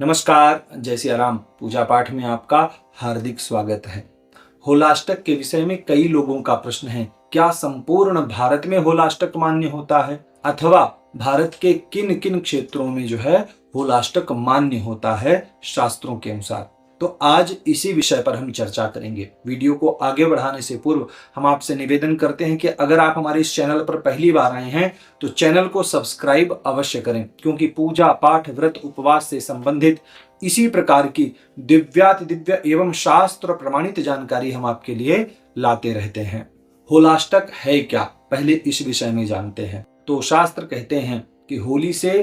नमस्कार, जय सिया राम। पूजा पाठ में आपका हार्दिक स्वागत है। होलाष्टक के विषय में कई लोगों का प्रश्न है, क्या संपूर्ण भारत में होलाष्टक मान्य होता है अथवा भारत के किन किन क्षेत्रों में जो है होलाष्टक मान्य होता है शास्त्रों के अनुसार। तो आज इसी विषय पर हम चर्चा करेंगे। वीडियो को आगे बढ़ाने से पूर्व हम आपसे निवेदन करते हैं कि अगर आप हमारे इस चैनल पर पहली बार आए हैं तो चैनल को सब्सक्राइब अवश्य करें, क्योंकि पूजा पाठ व्रत उपवास से संबंधित इसी प्रकार की दिव्याति दिव्य एवं शास्त्र प्रमाणित जानकारी हम आपके लिए लाते रहते हैं। होलाष्टक है क्या, पहले इस विषय में जानते हैं। तो शास्त्र कहते हैं कि होली से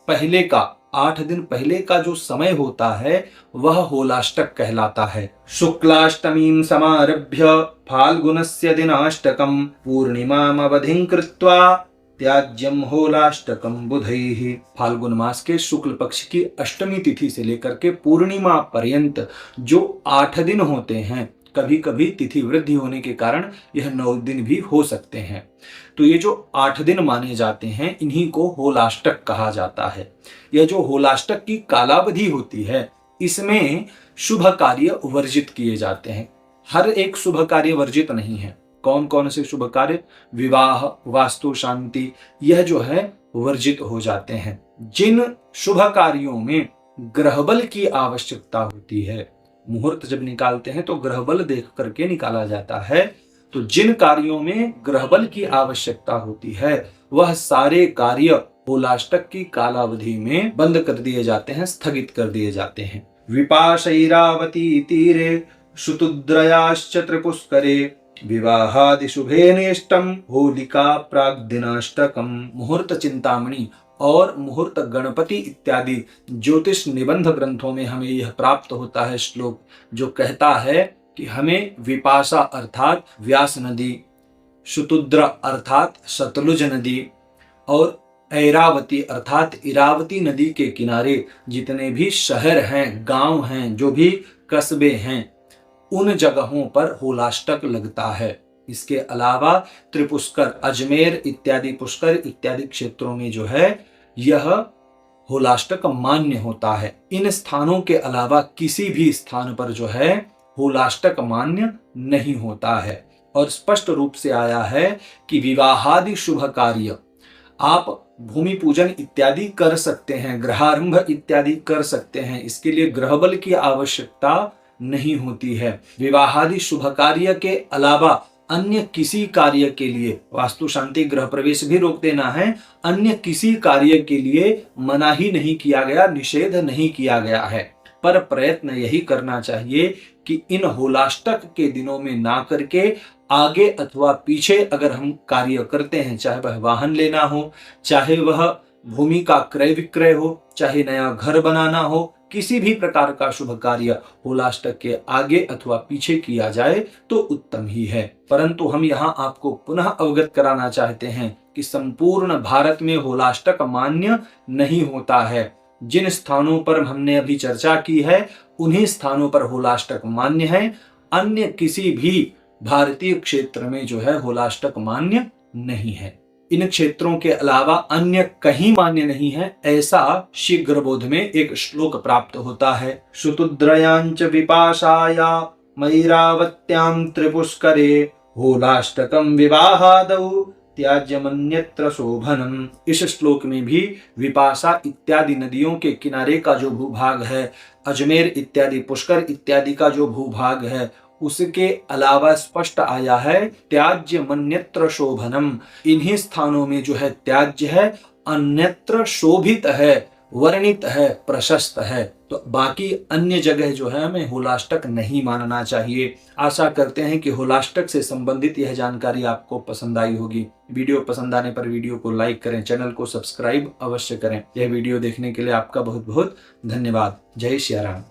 पहले का 8 दिन पहले का जो समय होता है वह होलाष्टक कहलाता है। शुक्लाष्टमीं समारभ्य फाल्गुनस्य दिनाष्टकं पूर्णिमामवधिं कृत्वा त्याज्यम होलाष्टकम बुधैः। फाल्गुन मास के शुक्ल पक्ष की अष्टमी तिथि से लेकर के पूर्णिमा पर्यंत जो 8 दिन होते हैं, कभी कभी तिथि वृद्धि होने के कारण यह 9 दिन भी हो सकते हैं। तो ये जो 8 दिन माने जाते हैं इन्हीं को होलाष्टक कहा जाता है। यह जो होलाष्टक की कालावधि होती है इसमें शुभ कार्य वर्जित किए जाते हैं। हर एक शुभ कार्य वर्जित नहीं है। कौन कौन से शुभ कार्य? विवाह, वास्तु शांति, यह जो है वर्जित हो जाते हैं। जिन शुभ कार्यों में ग्रहबल की आवश्यकता होती है, मुहूर्त जब निकालते हैं तो ग्रहबल देख करके निकाला जाता है, तो जिन कार्यों में ग्रहबल की आवश्यकता होती है वह सारे कार्य होलाष्टक की कालावधि में बंद कर दिए जाते हैं, स्थगित कर दिए जाते हैं। विपाशैरावती तीरे शुतुद्रयाश्च त्रिपुष्करे विवाहादि शुभे नेष्टम होलिका प्राग्दिनाष्टकम। मुहूर्त चिंतामणि और मुहूर्त गणपति इत्यादि ज्योतिष निबंध ग्रंथों में हमें यह प्राप्त होता है श्लोक, जो कहता है कि हमें विपाशा अर्थात व्यास नदी, शुतुद्र अर्थात सतलुज नदी और ऐरावती अर्थात इरावती नदी के किनारे जितने भी शहर हैं, गांव हैं, जो भी कस्बे हैं, उन जगहों पर होलाष्टक लगता है। इसके अलावा त्रिपुष्कर, अजमेर इत्यादि, पुष्कर इत्यादि क्षेत्रों में जो है यह होलाष्टक मान्य होता है। इन स्थानों के अलावा किसी भी स्थान पर जो है होलाष्टक मान्य नहीं होता है। और स्पष्ट रूप से आया है कि विवाहादि शुभ कार्य आप भूमि पूजन इत्यादि कर सकते हैं, गृहारंभ इत्यादि कर सकते हैं, इसके लिए ग्रहबल की आवश्यकता नहीं होती है। विवाहादि शुभ कार्य के अलावा अन्य किसी कार्य के लिए, वास्तु शांति गृह प्रवेश भी रोक देना है, अन्य किसी कार्य के लिए मना ही नहीं किया गया, निषेध नहीं किया गया है। पर प्रयत्न यही करना चाहिए कि इन होलाष्टक के दिनों में ना करके आगे अथवा पीछे अगर हम कार्य करते हैं, चाहे वह वाहन लेना हो, चाहे वह भूमि का क्रय विक्रय हो, चाहे नया घर बनाना हो, किसी भी प्रकार का शुभ कार्य होलाष्टक के आगे अथवा पीछे किया जाए तो उत्तम ही है। परंतु हम यहाँ आपको पुनः अवगत कराना चाहते हैं कि संपूर्ण भारत में होलाष्टक मान्य नहीं होता है। जिन स्थानों पर हमने अभी चर्चा की है उन्हीं स्थानों पर होलाष्टक मान्य है। अन्य किसी भी भारतीय क्षेत्र में जो है होलाष्टक मान्य नहीं है। इन क्षेत्रों के अलावा अन्य कहीं मान्य नहीं है, ऐसा शीघ्र बोध में एक श्लोक प्राप्त होता है। शुतुद्रयांच विपाशाया मैरावत्यां त्रिपुष्करे होलाष्टकम विवाहादौ त्याज्यमन्यत्र शोभनम। इस श्लोक में भी विपाशा इत्यादि नदियों के किनारे का जो भूभाग है, अजमेर इत्यादि, पुष्कर इत्यादि का जो भूभाग है, उसके अलावा स्पष्ट आया है त्याज्य मन्यत्र शोभनम। इन्हीं स्थानों में जो है त्याज्य है, अन्यत्र शोभित है, वर्णित है, प्रशस्त है। तो बाकी अन्य जगह जो है हमें होलाष्टक नहीं मानना चाहिए। आशा करते हैं कि होलाष्टक से संबंधित यह जानकारी आपको पसंद आई होगी। वीडियो पसंद आने पर वीडियो को लाइक करें, चैनल को सब्सक्राइब अवश्य करें। यह वीडियो देखने के लिए आपका बहुत बहुत धन्यवाद। जय श्री राम।